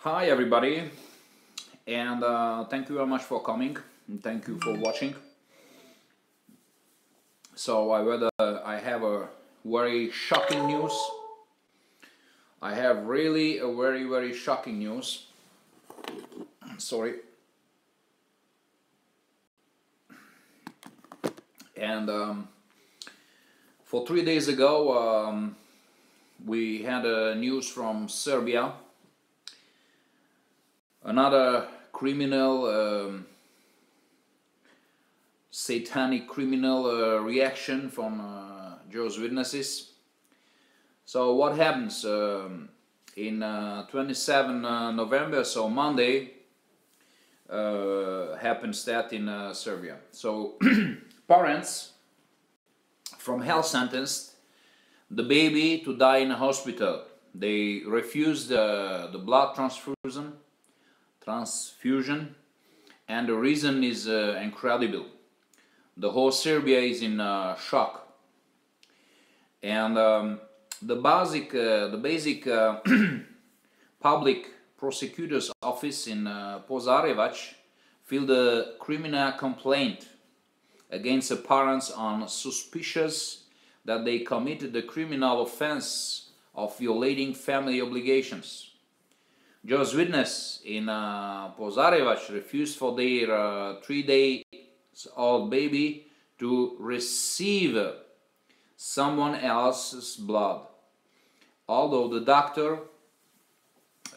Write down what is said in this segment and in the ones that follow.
Hi everybody, and thank you very much for coming, and thank you for watching. So I have a very shocking news. I have really a very shocking news. Sorry. And for 3 days ago, we had news from Serbia. Another criminal, satanic criminal reaction from Jehovah's Witnesses. So what happens in 27 November, so Monday, happens that in Serbia. So parents from hell sentenced the baby to die in a hospital. They refused the blood transfusion, and the reason is incredible. The whole Serbia is in shock, and the basic public prosecutor's office in Požarevac filed a criminal complaint against the parents on suspicious that they committed the criminal offense of violating family obligations. Jehovah's Witness in Požarevac refused for their 3-day-old baby to receive someone else's blood, although the doctor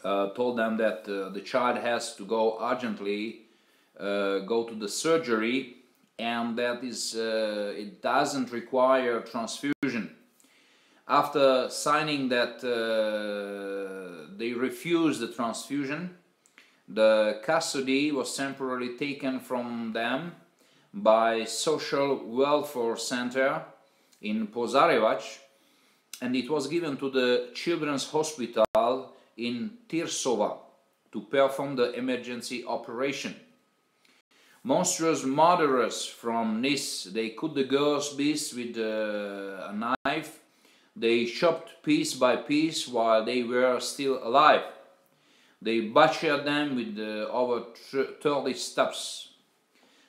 told them that the child has to go urgently go to the surgery, and that is it doesn't require transfusion. After signing that they refused the transfusion, the custody was temporarily taken from them by Social Welfare Center in Požarevac, and it was given to the Children's Hospital in Tiršova to perform the emergency operation. Monstrous murderers from Nice, they cut the girl's beast with a knife. They chopped piece by piece while they were still alive. They butchered them with over 30 stabs.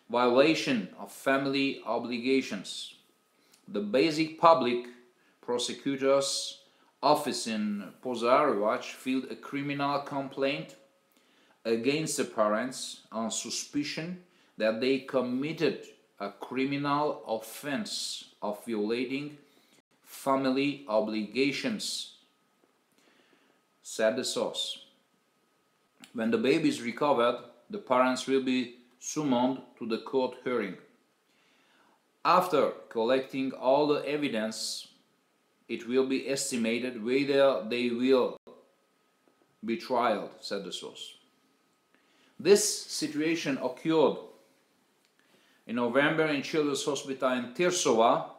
Violation of family obligations. The basic public prosecutor's office in Požarevac filed a criminal complaint against the parents on suspicion that they committed a criminal offense of violating family obligations, said the source. When the baby is recovered, the parents will be summoned to the court hearing. After collecting all the evidence, it will be estimated whether they will be tried, said the source. This situation occurred in November in Children's Hospital in Tiršova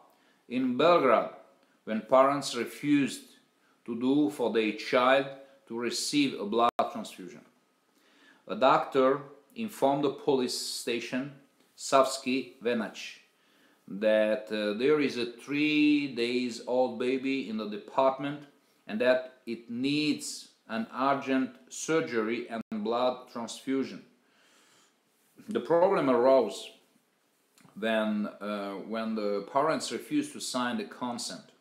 in Belgrade, when parents refused to do for their child to receive a blood transfusion. A doctor informed the police station, Savski Venac, that there is a 3-day-old baby in the department and that it needs an urgent surgery and blood transfusion. The problem arose when the parents refused to sign the consent,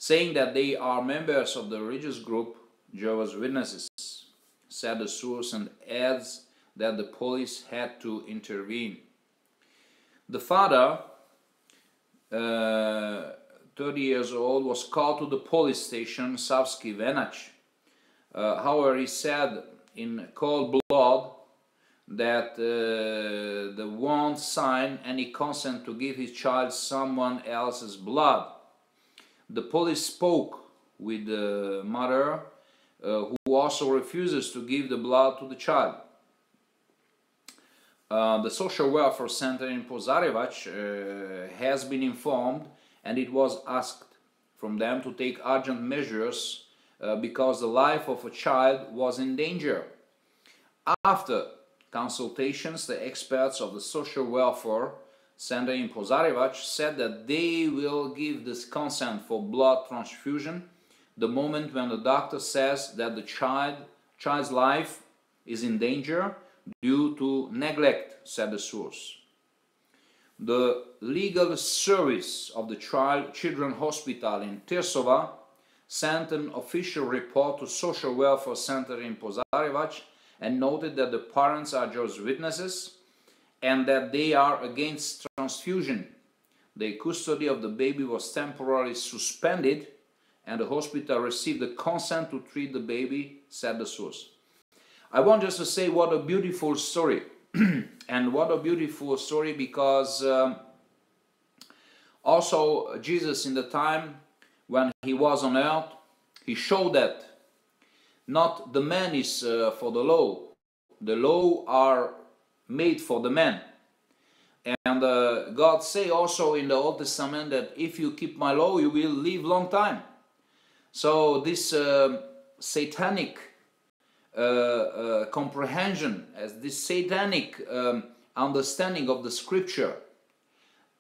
saying that they are members of the religious group Jehovah's Witnesses, said the source, and adds that the police had to intervene. The father, 30 years old, was called to the police station, Savski Venac. However, he said in cold blood that they won't sign any consent to give his child someone else's blood. The police spoke with the mother, who also refuses to give the blood to the child. The Social Welfare Center in Požarevac has been informed, and it was asked from them to take urgent measures because the life of a child was in danger. After consultations, the experts of the Social Welfare Center in Požarevac said that they will give this consent for blood transfusion the moment when the doctor says that the child child's life is in danger due to neglect, said the source. The legal service of the Children's Hospital in Tirsova sent an official report to Social Welfare Center in Požarevac and noted that the parents are just witnesses and that they are against transfusion. The custody of the baby was temporarily suspended and the hospital received the consent to treat the baby, said the source. I want just to say what a beautiful story. And what a beautiful story, because also Jesus, in the time when he was on earth, he showed that not the man is for the law are made for the man. And God say also in the Old Testament that if you keep my law, you will live long time. So this satanic comprehension, as this satanic understanding of the scripture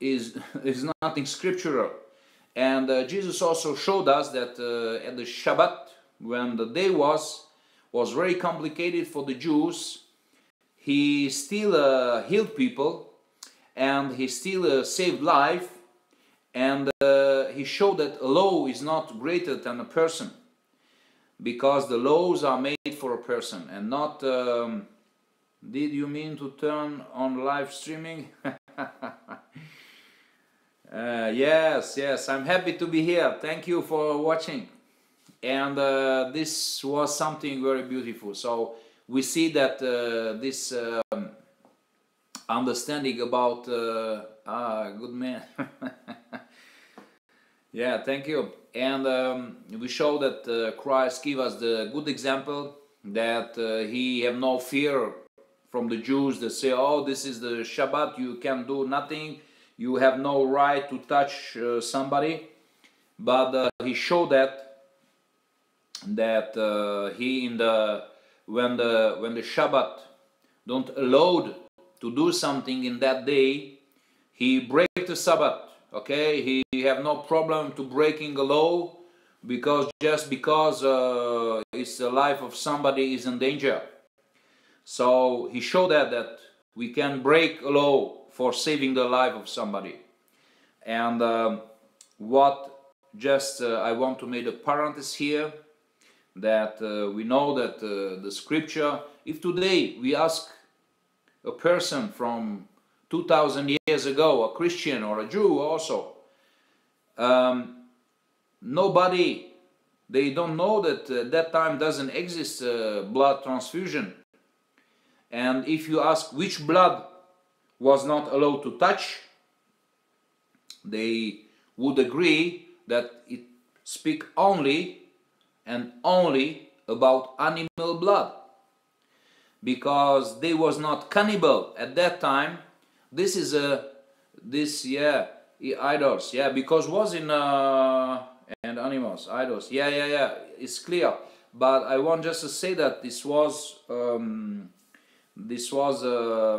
is nothing scriptural. And Jesus also showed us that at the Shabbat, when the day was very complicated for the Jews, he still healed people and he still saved life, and he showed that a law is not greater than a person, because the laws are made for a person and not... did you mean to turn on live streaming? Yes, I'm happy to be here. Thank you for watching. And this was something very beautiful. So we see that this understanding about... good man. Yeah, thank you. And we show that Christ gave us the good example, that he have no fear from the Jews that say, oh, this is the Shabbat, you can do nothing, you have no right to touch somebody. But he showed that he when the Shabbat don't allowed to do something in that day, he break the Sabbath. Okay, he have no problem to breaking a law because it's the life of somebody is in danger. So he showed that we can break a law for saving the life of somebody. And I want to make a parenthesis here, that we know that the scripture, if today we ask a person from 2000 years ago, a Christian or a Jew also, nobody, they don't know that that time doesn't exist blood transfusion. And if you ask which blood was not allowed to touch, they would agree that it speaks only and only about animal blood, because they was not cannibal at that time. This is idols, because was in and animals, idols, it's clear. But I want just to say that this was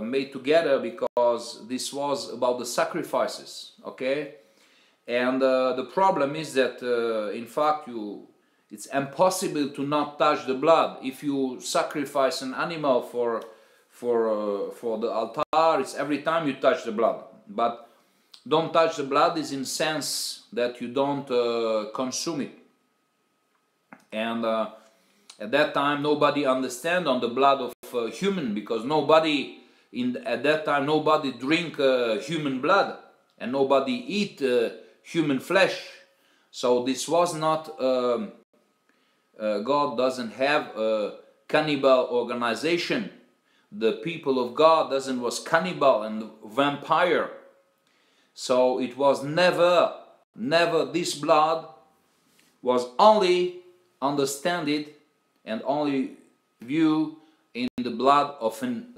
made together because this was about the sacrifices, okay? And the problem is that in fact it's impossible to not touch the blood. If you sacrifice an animal for the altar, it's every time you touch the blood. But don't touch the blood is in sense that you don't consume it. And at that time nobody understand on the blood of human, because nobody at that time nobody drink human blood and nobody eat human flesh. So this was not God doesn't have a cannibal organization. The people of God was cannibal and vampire. So it was never this blood was only understood and only view in the blood of an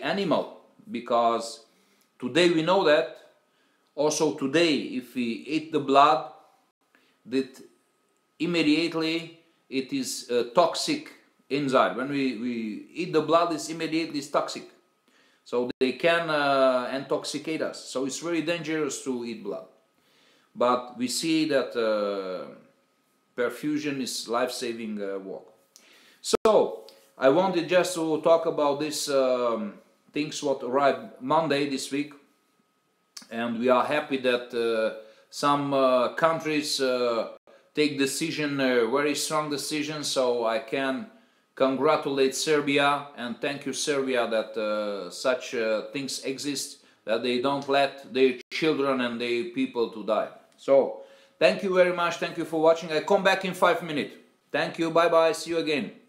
animal, because today we know that also today if we eat the blood, that immediately it is toxic inside. When we eat the blood, it's immediately toxic. So they can intoxicate us. So it's very dangerous to eat blood. But we see that perfusion is life-saving work. So I wanted just to talk about this things what arrived Monday this week, and we are happy that some countries take decision, very strong decisions. So I can congratulate Serbia and thank you, Serbia, that such things exist, that they don't let their children and their people to die. So thank you very much. Thank you for watching. I come back in 5 minutes. Thank you. Bye bye. See you again.